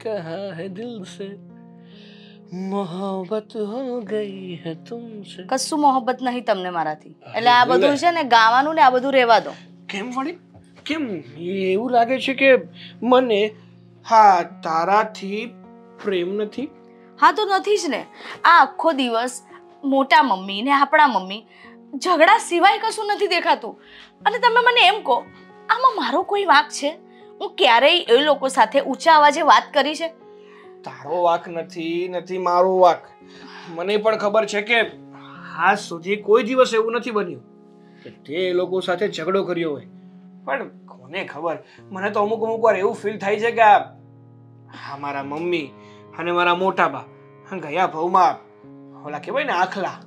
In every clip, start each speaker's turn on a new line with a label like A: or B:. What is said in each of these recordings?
A: कहा है दिल से मोहब्बत हो गई है तुमसे.
B: કશું મોહબ્બત નહીં તમને મારાથી. એટલે આ બધું છે ને ગાવાનું ને આ બધું રહેવા દો.
A: કેમ વળી કેમ એવું લાગે છે કે મને હા તારાથી પ્રેમ નથી?
B: હા તો નથી જ ને. આ આખો દિવસ મોટા મમ્મી ને આપણા મમ્મી ઝઘડા સિવાય કશું નથી દેખાતું. અને તમે મને એમ કહો, આમાં મારો કોઈ વાંક છે? હું ક્યારેય એ લોકો સાથે ઊંચા અવાજે વાત કરી છે?
A: તારો વાંક નથી મારો વાંક. મને પણ ખબર છે કે આજ સુધી કોઈ દિવસ એવું નથી બન્યું કે તે લોકો સાથે ઝઘડો કર્યો હોય. પણ કોને ખબર, મને તો અમુક વાર એવું ફીલ થાય છે કે આ મારા મમ્મી અને મારા મોટા બા ગયા ભાવમાં ઓલા કહેવાય ને આખલા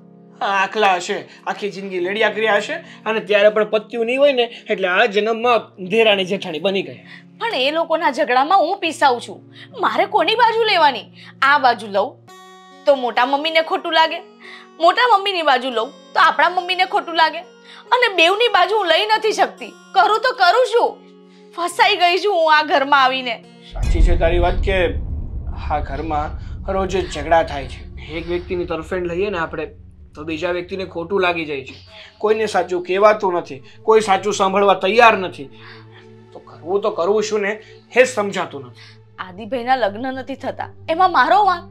A: હશે, આખી જિંદગી લડ્યા કર્યા હશે અને ત્યારે પણ પત્યું નહીં હોય ને એટલે આ જન્મમાં દેરાણી જેઠાણી બની ગયા.
B: પણ એ લોકોના ઝઘડામાં હું પીસાઉં છું. મારે કોની બાજુ લેવાની? આ બાજુ લઉં તો મોટા મમ્મીને ખોટું લાગે, મોટા મમ્મીની બાજુ લઉં તો આપણા મમ્મીને ખોટું લાગે. અને બેવની બાજુ હું લઈ નથી શકતી. કરું તો કરું છું. ફસાઈ ગઈ છું હું આ ઘરમાં આવીને.
A: સાચી છે તારી વાત કે આ ઘરમાં રોજ ઝઘડા થાય છે. એક વ્યક્તિની તરફેણ લઈએ ને આપણે તો બીજા વ્યક્તિને ખોટું લાગી જાય છે. કોઈને સાચું કહેવાતું નથી, કોઈ સાચું સાંભળવા તૈયાર નથી. તો કરવું તો કરવું શું ને એ સમજાતું નથી.
B: આદિભાઈના લગ્ન નથી થતા એમાં મારો વાંક?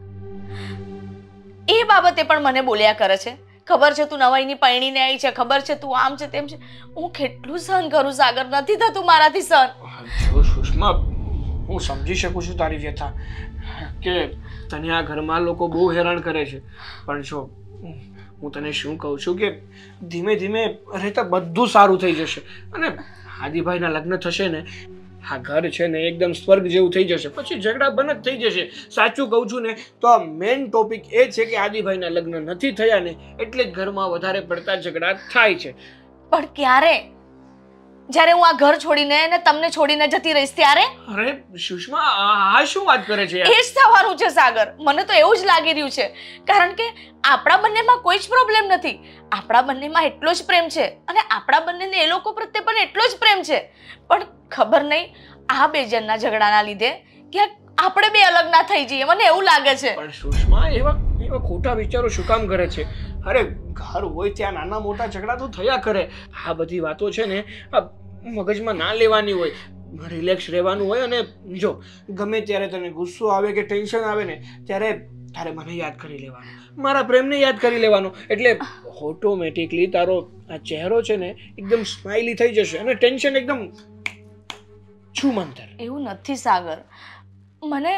B: એ બાબતે પણ મને બોલ્યા કરે છે. ખબર છે તું નવાઈની પરણીને આવી છે, ખબર છે તું આમ છે તેમ છે. હું કેટલું સહન કરું સાગર, નથી થતું મારાથી સહન.
A: જો સુષ્મા, હું સમજી શકું છું તારી વ્યથા કે તને આ ઘરમાં લોકો બહુ હેરાન કરે છે. પણ જો હું તને શું કહું છું કે ધીમે ધીમે રહેતા બધું સારું થઈ જશે. અને આદિભાઈના લગ્ન થશે ને આ ઘર છે ને એકદમ સ્વર્ગ જેવું થઈ જશે. પછી ઝઘડા બંધ થઈ જશે. સાચું કહું છું ને તો આ મેઇન ટોપિક એ છે કે આદિભાઈના લગ્ન નથી થયા ને એટલે જ ઘરમાં વધારે પડતા ઝઘડા થાય છે.
B: પણ ક્યારે? જ્યારે હું આ ઘર છોડીને ને તમને છોડીને જતી રહીશ ત્યારે?
A: અરે સુષ્મા, આ શું વાત કરે છે?
B: એ જ થવાનું છે સાગર. મને તો એવું જ લાગી રહ્યું છે. કારણ કે આપણા બંનેમાં કોઈ જ પ્રોબ્લેમ નથી. આપણા બંનેમાં એટલો જ પ્રેમ છે અને આપણા બંનેને એ લોકો પ્રત્યે પણ એટલો જ પ્રેમ છે. પણ ખબર નહીં આ બે જણના ઝઘડાના લીધે ક્યાંક આપણે બે અલગ ના થઈ જઈએ. મને એવું લાગે છે.
A: પણ સુષ્મા, એવા ખોટા વિચારો શું કામ કરે છે? અરે ઘર હોય ત્યાં નાના મોટા ઝઘડા તો થયા કરે. આ બધી વાતો છે ને મગજમાં ના લેવાની હોય. રિલેક્સ રહેવાનું હોય. અને જો ગમે ત્યારે તને ગુસ્સો આવે કે ટેન્શન આવે ને ત્યારે તારે મને યાદ કરી લેવાનું, મારા પ્રેમને યાદ કરી લેવાનું. એટલે ઓટોમેટિકલી તારો આ ચહેરો છે ને એકદમ સ્માઇલી થઈ જશે અને ટેન્શન એકદમ છૂમંતર.
B: એવું નથી સાગર. મને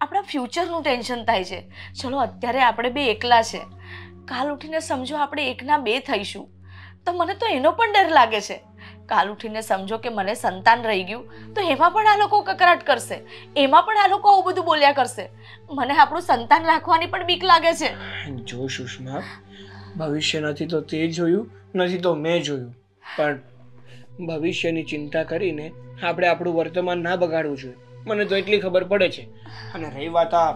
B: આપણા ફ્યુચરનું ટેન્શન થાય છે. ચલો અત્યારે આપણે બે એકલા છે, કાલ ઉઠીને સમજો આપણે એકના બે થઈશું તો મને તો એનો પણ ડર લાગે છે. કાલ ઉઠીને સમજો કે મને સંતાન રહી ગયું તો એમાં પણ આ લોકો કકરાટ કરશે, એમાં પણ આ લોકો આવું બધું બોલ્યા કરશે. મને આપણું સંતાન રાખવાની પણ બીક લાગે છે.
A: જો સુષ્મા, ભવિષ્ય નથી તો તે જોયું, નથી તો મેં જોયું. પણ ભવિષ્યની ચિંતા કરીને આપણે આપણું વર્તમાન ના બગાડવું જોઈએ. મને તો એટલી ખબર પડે છે. અને રહી વાત આ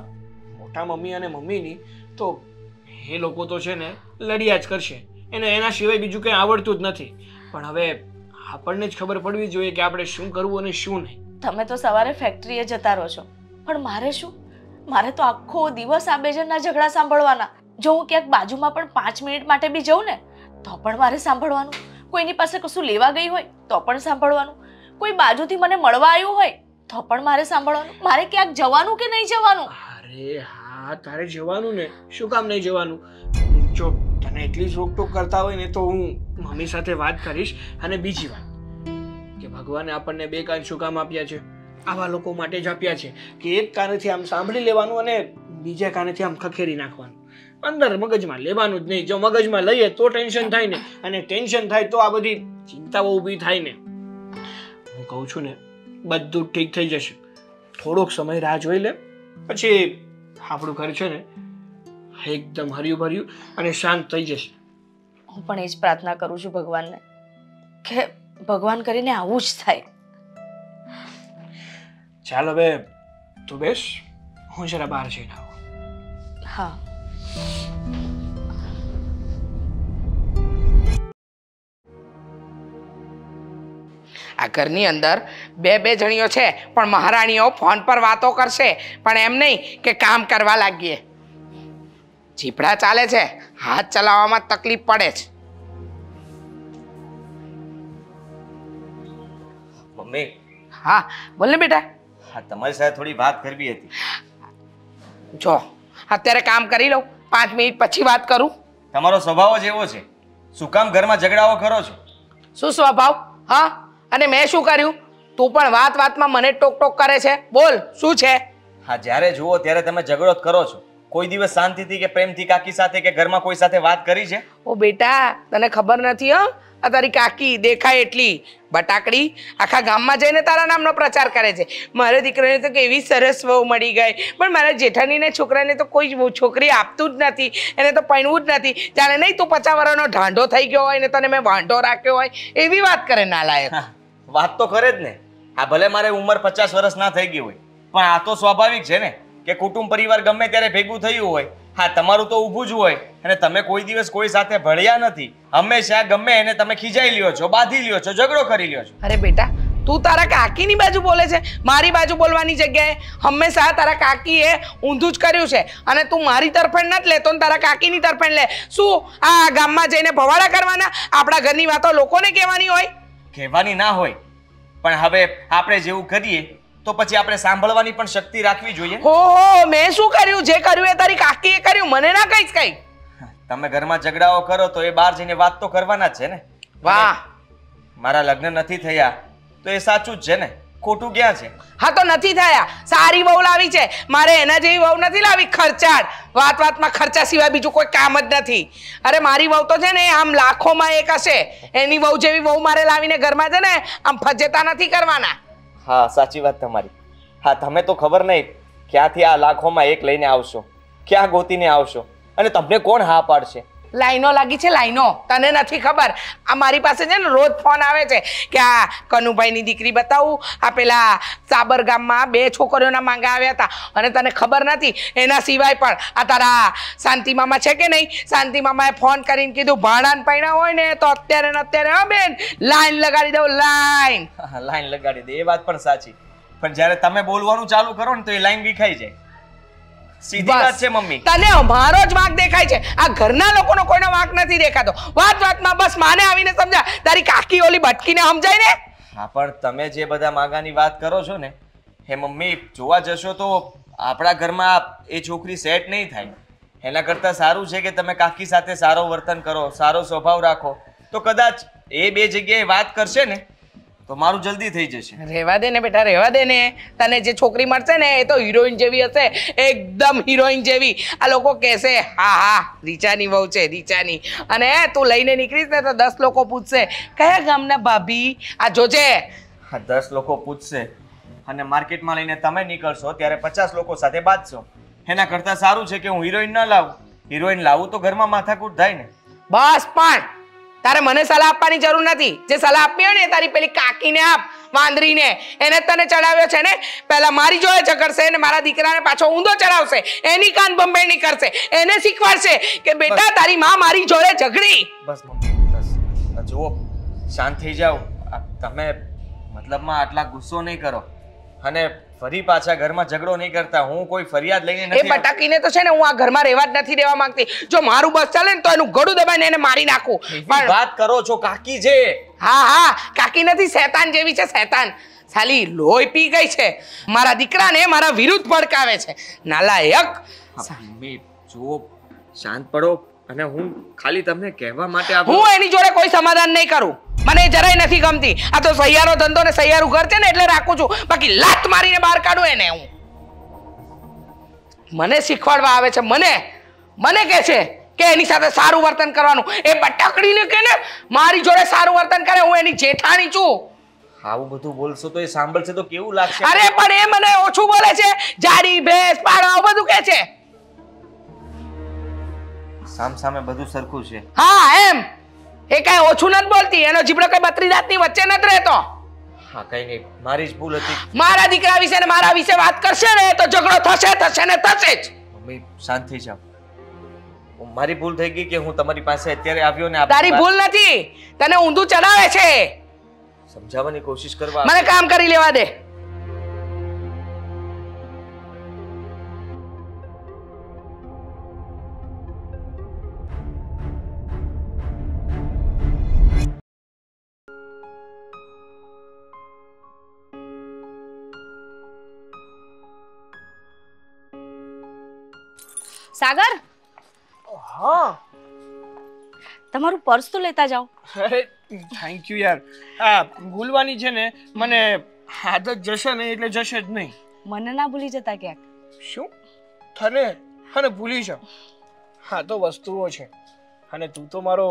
A: મોટા મમ્મી અને મમ્મીની, તો એ લોકો તો છે ને લડ્યા જ કરશે. એને એના સિવાય બીજું કંઈ આવડતું જ નથી. પણ હવે આપણને જ ખબર પડવી જોઈએ કે આપણે શું કરવું અને શું નહીં.
B: તમે તો સવારે ફેક્ટરીએ જતા રહો છો, પણ મારે શું? મારે તો આખો દિવસ આ બે જણના ઝઘડા સાંભળવાના. જો હું ક્યાંક બાજુમાં પણ 5 મિનિટ માટે બી જઉં ને તો પણ મારે સાંભળવાનું. કોઈની પાસે કશું લેવા ગઈ હોય તો પણ સાંભળવાનું. કોઈ બાજુથી મને મળવા આવ્યું હોય તો પણ મારે સાંભળવાનું. મારે ક્યાંક જવાનું કે નહીં જવાનું?
A: અરે હા, તારે જવાનું ને. શું કામ નહીં જવાનું? જો તને એટલી જ રોકટોક કરતા હોય ને તો હું મમ્મી સાથે વાત કરીશ. અને બીજી વાત કે ભગવાને આપણને બે કાન શું કામ આપ્યા છે? આવા લોકો માટે જ આપ્યા છે કે એક કાનેથી આમ સાંભળી લેવાનું અને બીજા કાનેથી આમ ખખેરી નાખવાનું. અંદર મગજમાં લેવાનું જ નહીં. જો મગજમાં લઈએ તો ટેન્શન થાય ને, અને ટેન્શન થાય તો આ બધી ચિંતાઓ ઊભી થાય ને. હું કહું છું ને બધું ઠીક થઈ જશે. થોડોક સમય રાહ જોઈ લે, પછી આપણું ઘર છે ને એકદમ હર્યું ભર્યું અને શાંત થઈ જશે.
B: હું પણ એ જ પ્રાર્થના કરું છું ભગવાનને કે ભગવાન કરીને આવું જ થાય.
A: ચાલ હવે તું બેસ, હું જરા બહાર જઈને આવું.
B: હા.
C: આ ઘરની અંદર બે જણીઓ છે પણ મહારાણીઓ ફોન પર વાતો કરશે પણ એમ નહીં કે કામ કરવા લાગીએ. જીભડા ચાલે છે, હાથ ચલાવવામાં તકલીફ પડે છે.
D: મમ્મી,
C: હા બોલ ને બેટા.
D: હા તમારી સાથે થોડી વાત કરવી હતી.
C: જો અત્યારે કામ કરી લઉં, 5 મિનિટ પછી વાત કરું.
D: તમારો સ્વભાવ જ એવો છે, શું કામ ઘરમાં ઝઘડાઓ કરો છો?
C: શું સ્વભાવ? હા, અને મેં શું કર્યું? તું પણ વાતમાં મને ટોક કરે છે. બોલ શું છે?
D: હા, જ્યારે જુઓ ત્યારે તમે ઝઘડો જ કરો છો. કોઈ દિવસ શાંતિથી કે પ્રેમથી કાકી સાથે કે ઘરમાં કોઈ સાથે વાત કરી છે?
C: ઓ બેટા, તને ખબર નથી હો, આ તારી કાકી દેખાય એટલી બટાકડી આખા ગામમાં જઈને તારા નામનો પ્રચાર કરે છે. મારા દીકરાને તો કેવી સરસ વહુ મળી ગઈ, પણ મારા જેઠાણીને છોકરાને તો કોઈ છોકરી આપતું જ નથી, એને તો પરણવું જ નથી. જાણે નહીં તું 50 વર્ષનો ઢાંઢો થઈ ગયો હોય ને તને મેં વાંઢો રાખ્યો હોય એવી વાત કરે નાલાયક.
D: વાત તો કરે જ ને. હા, ભલે મારે ઉંમર 50 વર્ષ ના થઈ ગઈ હોય, પણ આ તો સ્વાભાવિક છે ને કે કુટુંબ પરિવાર ગમે ત્યારે ભેગું થયું હોય. હા, તમારું તો ઊભું જ હોય અને તમે કોઈ દિવસ કોઈ સાથે ભળ્યા નથી. હંમેશા ગમે એને તમે ખીજાઈ લ્યો છો, બાંધી લ્યો છો, ઝઘડો કરી લ્યો છો.
C: અરે બેટા, તું તારા કાકીની બાજુ બોલે છે, મારી બાજુ બોલવાની જગ્યાએ હંમેશા તારા કાકીએ ઊંધું જ કર્યું છે અને તું મારી તરફેણ નથી લેતો ને તારા કાકીની તરફેણ લે. શું આ ગામમાં જઈને ભવાડા કરવાના? આપણા ઘરની વાતો લોકોને કહેવાની હોય?
D: કહેવાની ના હોય, પણ હવે આપણે જેવું કરીએ તો પછી આપણે સાંભળવાની પણ શક્તિ રાખવી જોઈએ.
C: હો, મેં શું કર્યું? જે કર્યું એ તારી કાકીએ કર્યું, મને ના કહીશ કઈ.
D: તમે ઘરમાં ઝઘડાઓ કરો તો એ બહાર જઈને વાત તો કરવાના જ છે ને.
C: વાહ,
D: મારા લગ્ન નથી થયા તો એ સાચું જ છે ને, ખોટું ક્યાં છે?
C: હા તો નથી થયા, સારી વહુ લાવી છે. મારે એના જેવી વહુ નથી લાવી ખર્ચાળ. વાતમાં ખર્ચા સિવાય બીજું કોઈ કામ જ નથી. અરે મારી વહુ તો છે ને આમ લાખોમાં એક હશે. એની વહુ જેવી વહુ મારે લાવીને ઘરમાં છે ને આમ ફજેતા નથી કરવાના.
D: હા, સાચી વાત તમારી. હા, તમે તો ખબર નહીં ક્યાંથી આ લાખોમાં એક લઈને આવશો, ક્યાં ગોતીને આવશો અને તમને કોણ હા પાડશે?
C: લાઈનો લાગી છે, લાઈનો. તને નથી ખબર, આ મારી પાસે છે ને રોજ ફોન આવે છે કે આ કનુભાઈની દીકરી બતાવું, આ પેલા સાબર ગામમાં 2 છોકરીઓના માંગા આવ્યા હતા અને તને ખબર નથી. એના સિવાય પણ આ તારા શાંતિ મામા છે કે નહીં, શાંતિ મામાએ ફોન કરીને કીધું ભાડાને પૈણા હોય ને તો અત્યારે ને અત્યારે હા બેન લાઈન લગાડી દઉં. લાઈન
D: લાઈન લગાડી દે, એ વાત પણ સાચી. પણ જ્યારે તમે બોલવાનું ચાલુ કરો ને તો એ લાઈન વિખાઈ જાય. સીધી વાત છે મમ્મી.
C: તને અમારો જ વાંક દેખાય છે, આ ઘરના લોકોનો કોઈનો વાંક નથી દેખાતો. વાતમાં બસ માને આવીને સમજા, તારી કાકી ઓલી ભટકીને સમજાય ને.
D: હા, પણ તમે જે બધા માગાની વાત કરો છો ને હે મમ્મી, જોવા જશો તો આપણા ઘરમાં એ છોકરી સેટ નહીં થાય. એના કરતાં સારું છે કે તમે કાકી સાથે સારો વર્તન કરો, સારો સ્વભાવ રાખો, તો કદાચ એ 2 જગ્યાએ વાત કરશે ને તો મારું જલ્દી થઈ જશે.
C: રહેવા દે ને બેટા, રહેવા દે ને. તને જે છોકરી મળશે ને એ તો હિરોઈન જેવી હશે, એકદમ હિરોઈન જેવી. આ લોકો કહેશે હા રીચાની વહુ છે, રીચાની. અને તું લઈને નીકળીશ ને તો 10 લોકો પૂછશે કયા ગામના ભાભી. આ જોજે.
D: હા, 10 લોકો પૂછશે અને માર્કેટમાં લઈને તમે નીકળશો ત્યારે 50 લોકો સાથે બાંધશો. એના કરતાં સારું છે કે હું હિરોઈન ન લાવું. હિરોઈન લાવું તો ઘરમાં માથાકૂટ થાય ને.
C: બસ, પણ તારે મને સલાહ આપવાની જરૂર નથી. જે સલાહ આપી હોય ને તારી પેલી કાકીને આપ, વાંદરીને. એને તને ચડાવ્યો છે ને, પહેલા મારી જોડે ઝઘડશે ને મારા દીકરાને પાછો ઊંધો ચડાવશે, એની કાન બંબેણી કરશે, એને શીખવાડશે કે બેટા તારી માં મારી જોડે ઝઘડી.
D: બસ મમ્મી, બસ જુઓ, શાંત થઈ જાઓ. તમે મતલબમાં આટલા ગુસ્સો નહીં કરો અને ફરી પાછા ઘરમાં ઝઘડો નહીં કરતા. હું કોઈ ફરિયાદ લઈને નથી.
C: એ બટાકીને તો છે ને હું આ ઘરમાં રહેવા જ નથી દેવા માંગતી. જો મારું બસ ચાલે ને તો એનું ગળું દબાઈને એને મારી નાખું.
D: પણ વાત કરો છો, કાકી છે.
C: હા, કાકી નથી, શેતાન જેવી છે, શેતાન. સાલી લોહી પી ગઈ છે, મારા દીકરાને મારા વિરુદ્ધ ભડકાવે છે, નાલાયક.
D: મમ્મી જુઓ, શાંત પડો અને હું ખાલી તમને કહેવા માટે
C: હું એની જોડે કોઈ સમાધાન નહીં કરું. મને જરાય નથી ગમતી. આ તો સૈયારો ધંધો ને સૈયારું ઘર છે ને એટલે રાખું છું, બાકી લાત મારીને બહાર કાઢું એને હું. મને શીખવાડવા આવે છે, મને કહે છે કે એની સાથે સારું વર્તન કરવાનું. એ બટાકડીને કે ને મારી જોડે સારું વર્તન કરે, હું એની જેઠાણી છું.
D: આવું બધું બોલશો તો એ સાંભળશે તો કેવું લાગશે?
C: અરે પણ એ મને ઓછું બોલે છે, જાડી ભેંસ પાડો આવું બધું કહે છે.
D: સામે બધું સરખું છે.
C: હા એમ, એ કઈ ઓછું નથી બોલતી, એનો જીબડો કઈ 32 દાંતની વચ્ચે નથી રહેતો.
D: હા, કઈ નહીં, મારી જ ભૂલ હતી.
C: મારા દીકરા વિશે ને મારા વિશે વાત કરશે ને તો ઝઘડો થશે ને થશે જ.
D: મમ્મી શાંત થઈ જાઓ. મારી ભૂલ થઈ ગઈ કે હું તમારી પાસે અત્યારે આવ્યો ને.
C: તારી ભૂલ નથી, તને ઊંધું ચડાવે છે.
D: સમજાવવાની કોશિશ કરવા.
C: મને કામ કરી લેવા દે.
B: સાગર,
A: હા
B: તમારું પર્સ તો લેતા જાઓ.
A: અરે થેન્ક યુ યાર. હા ભૂલવાની છે ને મને આદત જશે ને એટલે જશે જ નહીં.
B: મને ના ભૂલી જતા ક્યાંક.
A: શું અને ભૂલી જાઉં? હા તો વસ્તુઓ છે અને તું તો મારો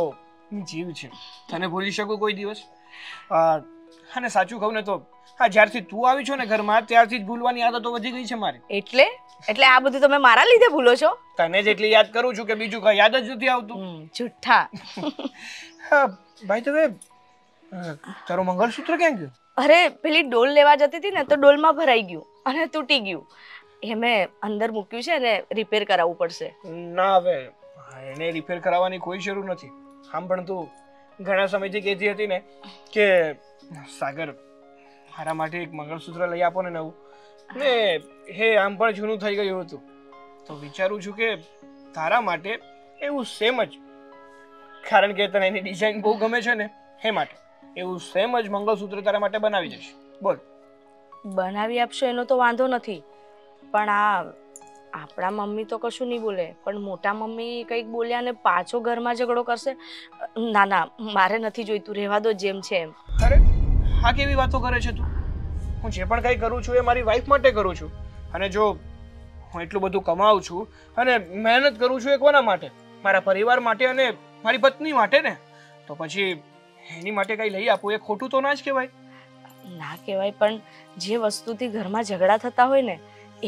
A: જીવ છે, તને ભૂલી શકું કોઈ દિવસ? અને સાચું કહું ને તો હા જ્યારથી તું આવી છો ને ઘરમાં ત્યારથી જ ભૂલવાની આદતો વધી ગઈ છે મારી.
B: એટલે આ બધું તમે મારા લીધે ભૂલો છો?
A: તને જ એટલી યાદ કરું છું કે બીજું કઈ યાદ જ નથી આવતું.
B: જુઠ્ઠા.
A: હા ભાઈ તમે તારું મંગળસૂત્ર ક્યાં ગયું?
B: અરે પેલી ડોલ લેવા જતી હતી ને તો ડોલમાં ભરાઈ ગયું અને તૂટી ગયું. એ મેં અંદર મૂક્યું છે ને રિપેર કરાવવું પડશે.
A: ના હવે એને રિપેર કરાવવાની કોઈ જરૂર નથી. આમ પણ તું ઘણા સમયથી કહેતી હતી ને કે સાગર મારા માટે એક મંગળસૂત્ર લઈ આપો ને નવું, ને હે આમ પણ જૂનું થઈ ગયું હતું તો વિચારું છું કે તારા માટે એવું સેમ જ, કારણ કે તને એની ડિઝાઇન બહુ ગમે છે ને એ માટે એવું સેમ જ મંગળસૂત્ર તારા માટે બનાવી દઈશ. બોલ.
B: બનાવી આપશો એનો તો વાંધો નથી, પણ આપણા મમ્મી તો કશું નહીં બોલે, પણ મોટા મમ્મી કંઈક બોલ્યા ને પાછો ઘરમાં ઝઘડો કરશે. ના ના મારે નથી જોઈતું, રહેવા દો જેમ છે એમ.
A: અરે હા કેવી વાતો કરે છે તું? હું જે પણ કંઈ કરું છું એ મારી વાઈફ માટે કરું છું, અને જો હું એટલું બધું કમાઉં છું અને મહેનત કરું છું એ કોના માટે? મારા પરિવાર માટે અને મારી પત્ની માટે ને. તો પછી એની માટે કંઈ લઈ આપું એ ખોટું તો ના જ કહેવાય?
B: ના કહેવાય, પણ જે વસ્તુથી ઘરમાં ઝઘડા થતા હોય ને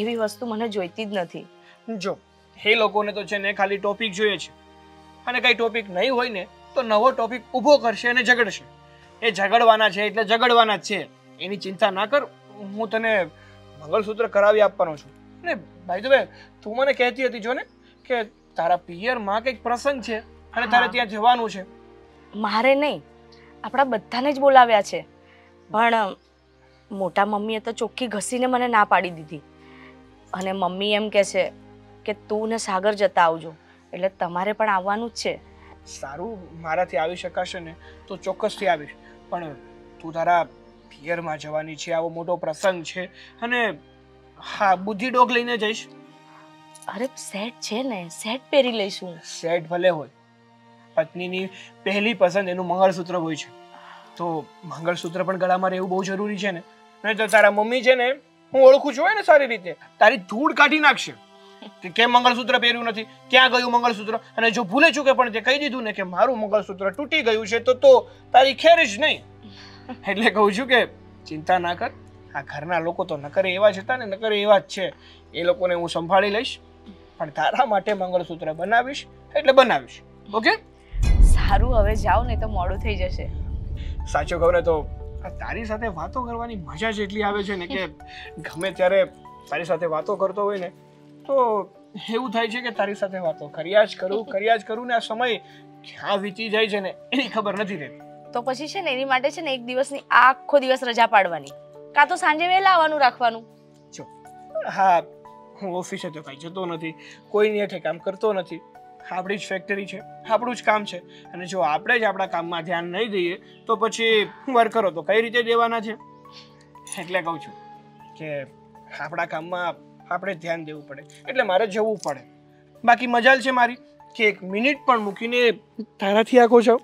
B: એવી વસ્તુ મને જોઈતી જ નથી.
A: જો એ લોકોને તો છે ને ખાલી ટોપિક જોઈએ છે, અને કંઈ ટોપિક નહીં હોય ને તો નવો ટોપિક ઊભો કરશે અને ઝઘડશે. એ ઝઘડવાના છે એટલે ઝઘડવાના જ છે, એની ચિંતા ના કર. હું તને મંગળસૂત્ર કરાવી આપવાનો છું. ને ભાઈ તો તું મને કહેતી હતી જો ને કે તારા પિયરમાં કંઈક પ્રસંગ છે અને તારે ત્યાં જવાનું છે.
B: મારે નહીં, આપણા બધાને જ બોલાવ્યા છે, પણ મોટા મમ્મીએ તો ચોખ્ખી ઘસીને મને ના પાડી દીધી. અને મમ્મી એમ કહે છે કે તું ને સાગર જતા આવજો, એટલે તમારે પણ આવવાનું જ છે.
A: સારું, મારાથી આવી શકાશે ને તો ચોક્કસથી આવીશ, પણ તું તારા પિયરમાં જવાની છે, આવો મોટો પ્રસંગ છે, અને હા બુદ્ધિ ડોગ લઈને જઈશ.
B: અરે સેટ છે ને, સેટ પહેરી લઈશું.
A: સેટ ભલે હોય, પત્નીની પહેલી પસંદ એનું મંગળસૂત્ર હોય છે, તો મંગળસૂત્ર પણ ગળામાં રહેવું બહુ જરૂરી છે ને. નહીં તો તારા મમ્મી છે ને હું ઓળખું છું ને સારી રીતે, તારી ધૂળ કાઢી નાખશે કે કેમ મંગળસૂત્ર પહેર્યું નથી, ક્યાં ગયું મંગળસૂત્ર. અને જો ભૂલે ચૂકે પણ તે કહી દીધું ને કે મારું મંગળસૂત્ર તૂટી ગયું છે તો તારી ખેર જ નહીં. એટલે કહું છું કે ચિંતા ના કર, આ ઘરના લોકો તો નકરે એવા જ હતા ને નકરે એવા જ છે, એ લોકોને હું સંભાળી લઈશ, પણ તારા માટે મંગળસૂત્ર બનાવીશ એટલે બનાવીશ. ઓકે
B: સારું, હવે જાઓ ને તો મોડું થઈ જશે.
A: સાચું કહું ને તો તારી સાથે વાતો કરવાની મજા જ એટલી આવે છે ને કે ગમે ત્યારે તારી સાથે વાતો કરતો હોય ને તો એવું થાય છે કે તારી સાથે વાતો કર્યા જ કરું ને આ સમય ક્યાં વીતી જાય છે ને એની ખબર નથી રહેતી.
B: તો પછી છે ને એની માટે છે ને એક દિવસની આખો દિવસ રજા પાડવાની, કાં તો સાંજે વહેલા આવવાનું રાખવાનું.
A: જો હા હું ઓફિસે તો કઈ જતો નથી, કોઈની હેઠે કામ કરતો નથી, આપણી જ ફેક્ટરી છે, આપણું જ કામ છે, અને જો આપણે જ આપણા કામમાં ધ્યાન નહીં દઈએ તો પછી વર્કરો તો કઈ રીતે દેવાના છે? એટલે કહું છું કે આપણા કામમાં આપણે ધ્યાન દેવું પડે, એટલે મારે જવું પડે. બાકી મજાલ છે મારી કે એક મિનિટ પણ મૂકીને તારાથી આખો છો.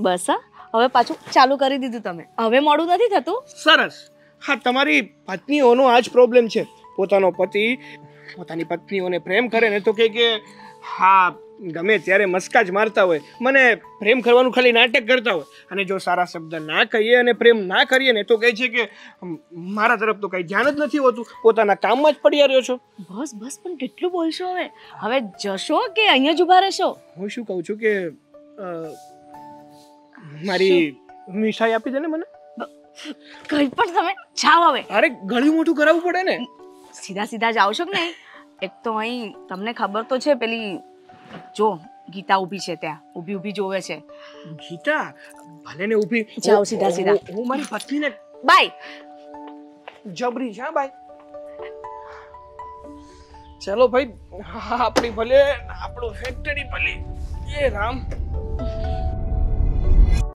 B: બસ હવે પાછું ચાલુ કરી દીધું તમે, હવે મોડું નથી થતું.
A: સરસ. હા તમારી પત્નીઓનો આ જ પ્રોબ્લેમ છે, પોતાનો પતિ પોતાની પત્નીઓને પ્રેમ કરે ને તો કે હા ગમે ત્યારે મસ્કા જ મારતા હોય, મને પ્રેમ કરવાનું ખાલી નાટક કરતા હોય, અને જો સારા શબ્દ ના કહીએ અને પ્રેમ ના કરીએ ને તો કહે છે કે મારા તરફ તો કંઈ ધ્યાન જ નથી હોતું, પોતાના કામમાં જ પડ્યા રહ્યો છો.
B: બસ બસ, પણ કેટલું બોલશો હવે જશો કે અહીંયા જ ઊભા રહેશો?
A: હું શું કહું છું કે મારી મીઠાઈ આપી દે ને મને.
B: કઈ પણ તમે જાઓ હવે.
A: અરે ગળ્યું મોટું કરાવવું પડે ને.
B: સીધા સીધા જાઓ છો કે નહીં? એક તો અહીં તમને ખબર તો છે પેલી જો ગીતા ઊભી છે ત્યાં, ઊભી ઊભી જોવે છે.
A: ગીતા ભલે ને ઊભી
B: જાઓ સીધા સીધા.
A: હું મારી પત્નીને
B: બાય.
A: જબરી છે હા ભાઈ. ચલો ભાઈ, આપણી ભલે આપણું ફેક્ટરી ભલે. એ રામ.